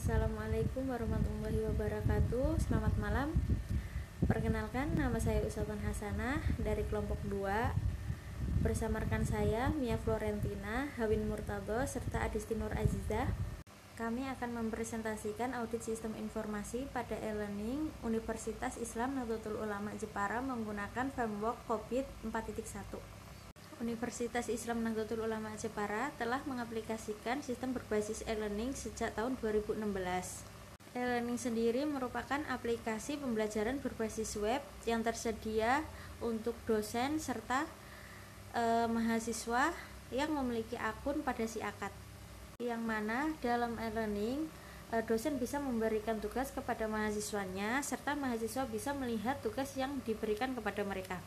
Assalamualaikum warahmatullahi wabarakatuh. Selamat malam. Perkenalkan, nama saya Usatun Hasanah dari kelompok 2. Bersama rekan saya Mia Florentina, Hawin Murtado, serta Adisti Nur Azizah. Kami akan mempresentasikan audit sistem informasi pada e-learning Universitas Islam Nahdlatul Ulama Jepara menggunakan framework COVID 4.1. Universitas Islam Nahdlatul Ulama Jepara telah mengaplikasikan sistem berbasis e-learning sejak tahun 2016. E-learning sendiri merupakan aplikasi pembelajaran berbasis web yang tersedia untuk dosen serta mahasiswa yang memiliki akun pada si akad. Yang mana dalam e-learning dosen bisa memberikan tugas kepada mahasiswanya serta mahasiswa bisa melihat tugas yang diberikan kepada mereka.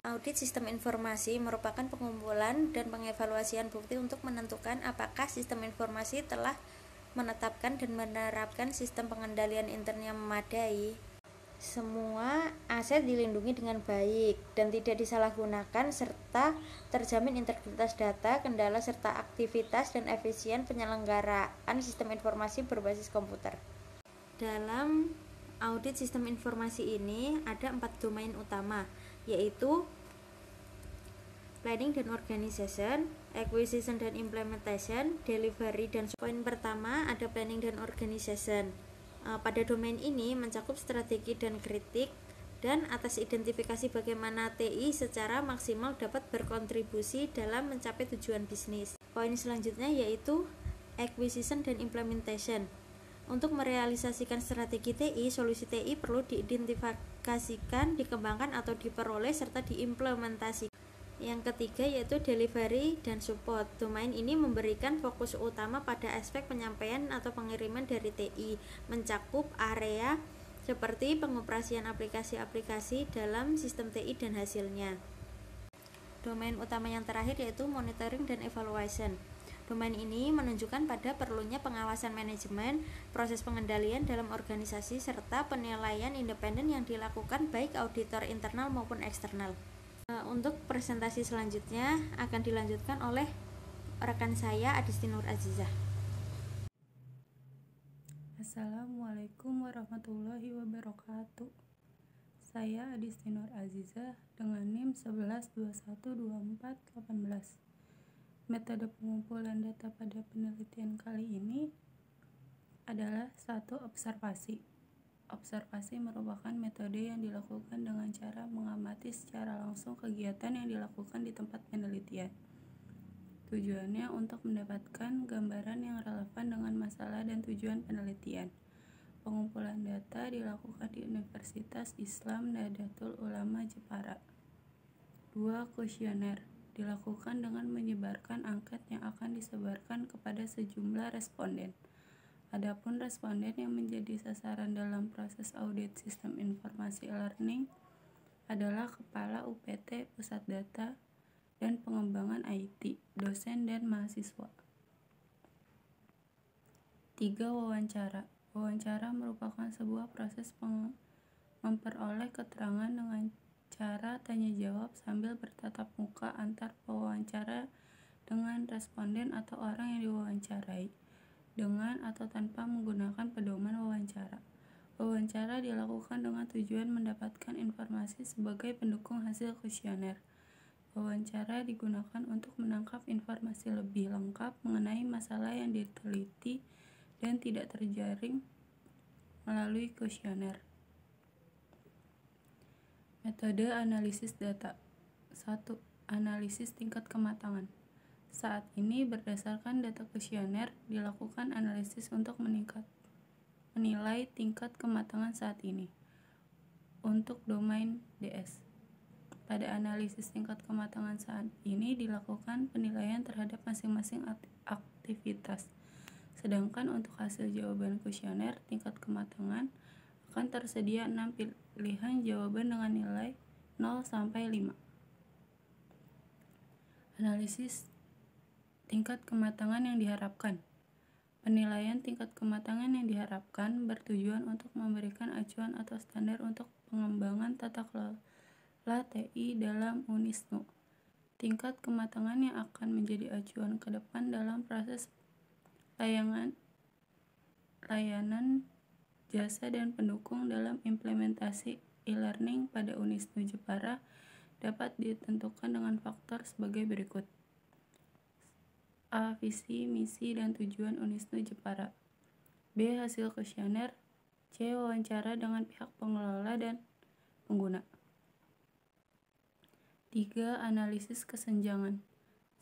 Audit sistem informasi merupakan pengumpulan dan pengevaluasian bukti untuk menentukan apakah sistem informasi telah menetapkan dan menerapkan sistem pengendalian intern yang memadai. Semua aset dilindungi dengan baik dan tidak disalahgunakan serta terjamin integritas data, kendala serta aktivitas dan efisien penyelenggaraan sistem informasi berbasis komputer. Dalam audit sistem informasi ini ada 4 domain utama, yaitu planning dan organization, acquisition dan implementation, delivery dan poin pertama ada planning dan organization. Pada domain ini mencakup strategi dan kritik dan atas identifikasi bagaimana TI secara maksimal dapat berkontribusi dalam mencapai tujuan bisnis. Poin selanjutnya yaitu acquisition dan implementation. Untuk merealisasikan strategi TI, solusi TI perlu diidentifikasikan, dikembangkan atau diperoleh serta diimplementasikan. Yang ketiga yaitu delivery dan support. Domain ini memberikan fokus utama pada aspek penyampaian atau pengiriman dari TI, mencakup area seperti pengoperasian aplikasi-aplikasi dalam sistem TI dan hasilnya. Domain utama yang terakhir yaitu monitoring dan evaluation. Domain ini menunjukkan pada perlunya pengawasan manajemen, proses pengendalian dalam organisasi, serta penilaian independen yang dilakukan baik auditor internal maupun eksternal. Untuk presentasi selanjutnya akan dilanjutkan oleh rekan saya Adisti Nur Azizah. Assalamualaikum warahmatullahi wabarakatuh. Saya Adisti Nur Azizah dengan NIM 11212418. Metode pengumpulan data pada penelitian kali ini adalah 1. Observasi. Observasi merupakan metode yang dilakukan dengan cara mengamati secara langsung kegiatan yang dilakukan di tempat penelitian. Tujuannya untuk mendapatkan gambaran yang relevan dengan masalah dan tujuan penelitian. Pengumpulan data dilakukan di Universitas Islam Nahdlatul Ulama Jepara. 2. Kuesioner dilakukan dengan menyebarkan angket yang akan disebarkan kepada sejumlah responden. Adapun responden yang menjadi sasaran dalam proses audit sistem informasi e-learning adalah Kepala UPT Pusat Data dan Pengembangan IT, dosen dan mahasiswa. 3. Wawancara. Wawancara merupakan sebuah proses memperoleh keterangan dengan cara tanya jawab sambil bertatap muka antar pewawancara dengan responden atau orang yang diwawancarai, dengan atau tanpa menggunakan pedoman wawancara. Wawancara dilakukan dengan tujuan mendapatkan informasi sebagai pendukung hasil kuesioner. Wawancara digunakan untuk menangkap informasi lebih lengkap mengenai masalah yang diteliti dan tidak terjaring melalui kuesioner. Metode analisis data. 1. Analisis tingkat kematangan. Saat ini berdasarkan data kuesioner dilakukan analisis untuk menilai tingkat kematangan saat ini. Untuk domain DS. Pada analisis tingkat kematangan saat ini dilakukan penilaian terhadap masing-masing aktivitas. Sedangkan untuk hasil jawaban kuesioner tingkat kematangan akan tersedia 6 pilihan jawaban dengan nilai 0 sampai 5. Analisis tingkat kematangan yang diharapkan. Penilaian tingkat kematangan yang diharapkan bertujuan untuk memberikan acuan atau standar untuk pengembangan tata kelola TI dalam UNISNU. Tingkat kematangan yang akan menjadi acuan ke depan dalam proses layanan, jasa, dan pendukung dalam implementasi e-learning pada Unisnu Jepara dapat ditentukan dengan faktor sebagai berikut. A. Visi, misi, dan tujuan Unisnu Jepara. B. Hasil kuesioner. C. Wawancara dengan pihak pengelola dan pengguna. 3. Analisis kesenjangan.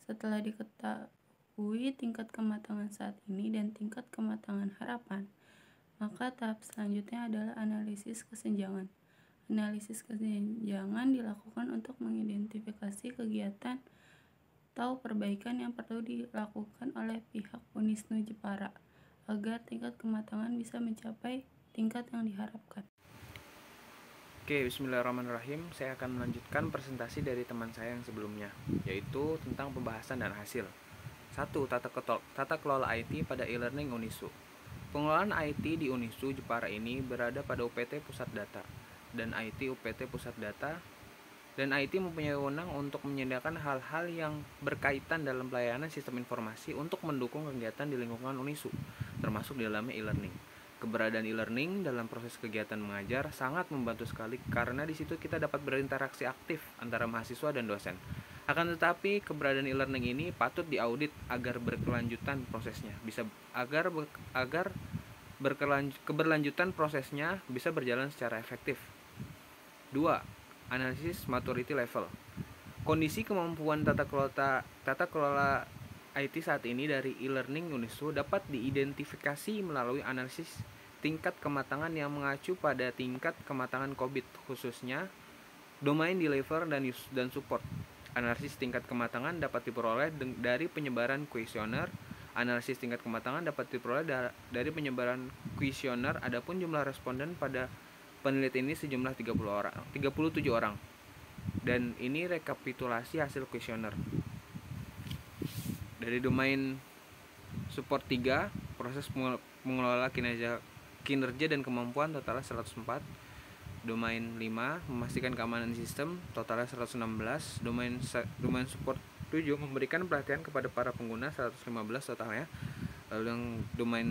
Setelah diketahui tingkat kematangan saat ini dan tingkat kematangan harapan, maka tahap selanjutnya adalah analisis kesenjangan. Analisis kesenjangan dilakukan untuk mengidentifikasi kegiatan atau perbaikan yang perlu dilakukan oleh pihak Unisnu Jepara agar tingkat kematangan bisa mencapai tingkat yang diharapkan. Oke, bismillahirrahmanirrahim. Saya akan melanjutkan presentasi dari teman saya yang sebelumnya, yaitu tentang pembahasan dan hasil. 1. Tata kelola IT pada e-learning Unisu. Pengelolaan IT di Unisu Jepara ini berada pada UPT Pusat Data dan IT UPT Pusat Data, dan IT mempunyai wewenang untuk menyediakan hal-hal yang berkaitan dalam pelayanan sistem informasi untuk mendukung kegiatan di lingkungan Unisu, termasuk di dalamnya e-learning. Keberadaan e-learning dalam proses kegiatan mengajar sangat membantu sekali karena di situ kita dapat berinteraksi aktif antara mahasiswa dan dosen. Akan tetapi keberadaan e-learning ini patut diaudit agar berkelanjutan prosesnya keberlanjutan prosesnya bisa berjalan secara efektif. 2. Analisis maturity level. Kondisi kemampuan tata kelola IT saat ini dari e-learning Unisu dapat diidentifikasi melalui analisis tingkat kematangan yang mengacu pada tingkat kematangan COVID, khususnya domain deliver dan support. Analisis tingkat kematangan dapat diperoleh dari penyebaran kuesioner. Analisis tingkat kematangan dapat diperoleh dari penyebaran kuesioner. Adapun jumlah responden pada penelitian ini sejumlah 37 orang. Dan ini rekapitulasi hasil kuesioner. Dari domain support 3, proses mengelola kinerja dan kemampuan totalnya 104. Domain 5, memastikan keamanan sistem, totalnya 116. Domain support 7, memberikan pelatihan kepada para pengguna, 115 totalnya. Lalu yang domain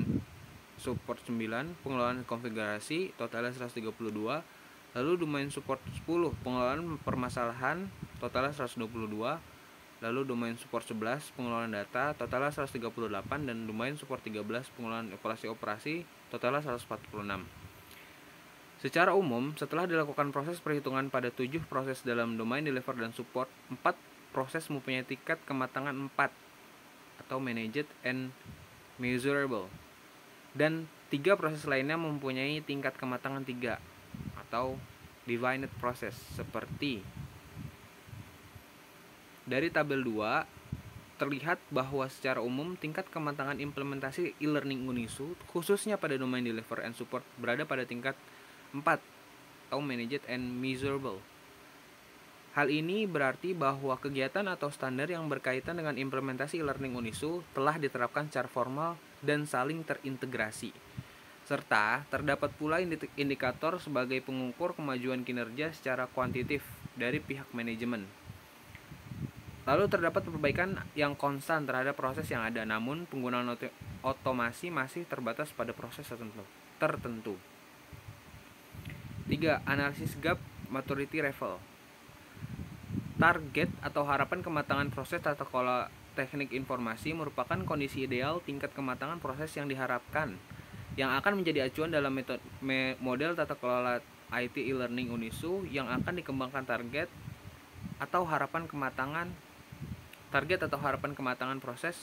support 9, pengelolaan konfigurasi, totalnya 132. Lalu domain support 10, pengelolaan permasalahan, totalnya 122. Lalu domain support 11, pengelolaan data, totalnya 138, dan domain support 13, pengelolaan operasi, totalnya 146. Secara umum, setelah dilakukan proses perhitungan pada 7 proses dalam domain deliver dan support, 4 proses mempunyai tingkat kematangan 4 atau managed and measurable, dan 3 proses lainnya mempunyai tingkat kematangan 3 atau defined process. Seperti dari tabel 2 terlihat bahwa secara umum tingkat kematangan implementasi e-learning Unisu khususnya pada domain deliver and support berada pada tingkat 4 atau managed and measurable. Hal ini berarti bahwa kegiatan atau standar yang berkaitan dengan implementasi e-learning Unisu telah diterapkan secara formal dan saling terintegrasi. Serta terdapat pula indikator sebagai pengukur kemajuan kinerja secara kuantitatif dari pihak manajemen. Lalu terdapat perbaikan yang konstan terhadap proses yang ada, namun penggunaan otomasi masih terbatas pada proses tertentu. 3. Analisis gap maturity level. Target atau harapan kematangan proses tata kelola teknik informasi merupakan kondisi ideal tingkat kematangan proses yang diharapkan, yang akan menjadi acuan dalam model tata kelola IT e-learning Unisu yang akan dikembangkan. Target atau harapan kematangan proses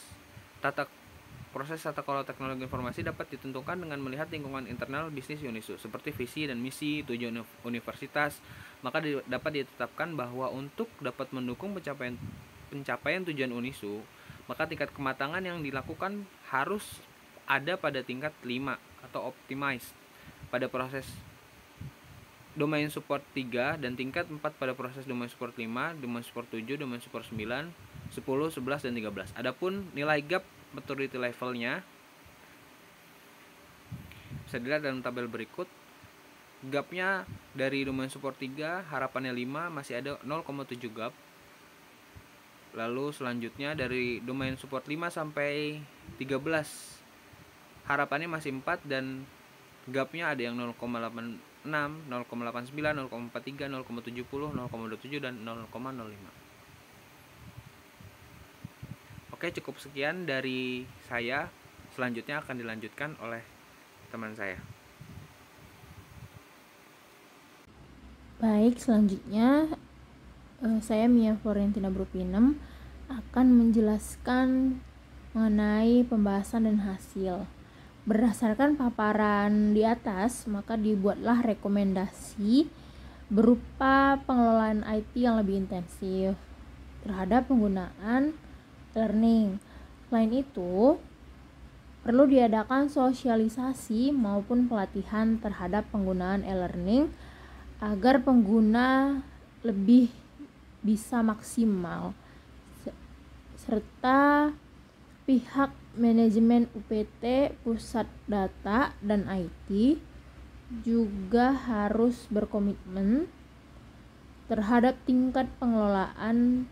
tata kelola teknologi informasi dapat ditentukan dengan melihat lingkungan internal bisnis Unisu seperti visi dan misi, tujuan universitas. Maka dapat ditetapkan bahwa untuk dapat mendukung pencapaian tujuan Unisu, maka tingkat kematangan yang dilakukan harus ada pada tingkat 5 atau optimized pada proses domain support 3 dan tingkat 4 pada proses domain support 5, domain support 7, domain support 9, 10, 11, dan 13. Adapun nilai gap maturity levelnya bisa dilihat dalam tabel berikut. Gapnya dari domain support 3 harapannya 5 masih ada 0,7 gap. Lalu selanjutnya dari domain support 5 sampai 13 harapannya masih 4 dan gapnya ada yang 0,86, 0,89, 0,43, 0,70, 0,27 dan 0,05. Oke, cukup sekian dari saya. Selanjutnya akan dilanjutkan oleh teman saya. Baik, selanjutnya saya Mia Florentina Brupinem akan menjelaskan mengenai pembahasan dan hasil. Berdasarkan paparan di atas, maka dibuatlah rekomendasi berupa pengelolaan IT yang lebih intensif terhadap penggunaan learning. Selain itu, perlu diadakan sosialisasi maupun pelatihan terhadap penggunaan e-learning agar pengguna lebih bisa maksimal, serta pihak manajemen UPT, pusat data, dan IT juga harus berkomitmen terhadap tingkat pengelolaan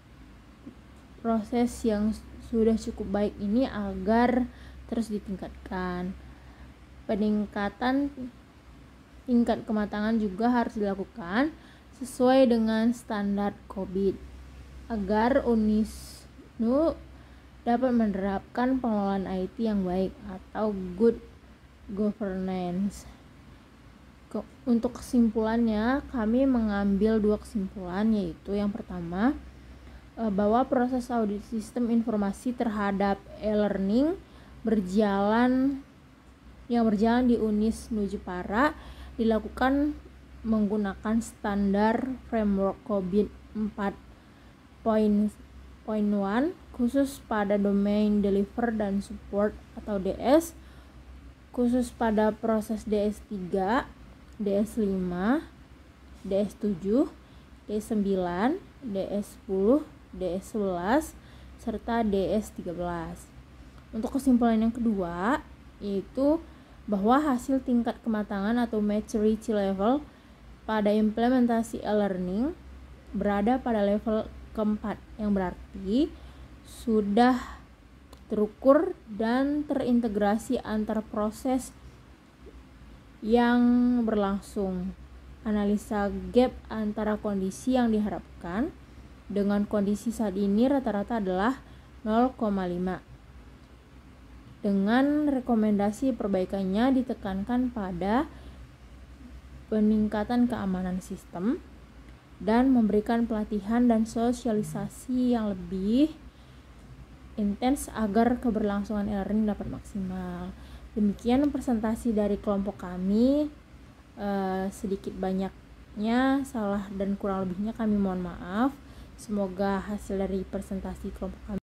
proses yang sudah cukup baik ini agar terus ditingkatkan. Peningkatan tingkat kematangan juga harus dilakukan sesuai dengan standar COVID agar UNISNU dapat menerapkan pengelolaan IT yang baik atau good governance. Untuk kesimpulannya, kami mengambil 2 kesimpulan, yaitu yang pertama, bahwa proses audit sistem informasi terhadap e-learning yang berjalan di UNISNU Jepara dilakukan menggunakan standar framework COVID 4.1 khusus pada domain deliver dan support atau DS, khusus pada proses DS3, DS5, DS7, DS9, DS10, DS11, serta DS13. Untuk kesimpulan yang kedua, yaitu bahwa hasil tingkat kematangan atau maturity level pada implementasi e-learning berada pada level keempat, yang berarti sudah terukur dan terintegrasi antar proses yang berlangsung. Analisa gap antara kondisi yang diharapkan dengan kondisi saat ini rata-rata adalah 0,5. Dengan rekomendasi perbaikannya ditekankan pada peningkatan keamanan sistem dan memberikan pelatihan dan sosialisasi yang lebih intens agar keberlangsungan e-learning dapat maksimal. Demikian presentasi dari kelompok kami. Sedikit banyaknya salah dan kurang lebihnya kami mohon maaf. Semoga hasil dari presentasi kelompok kami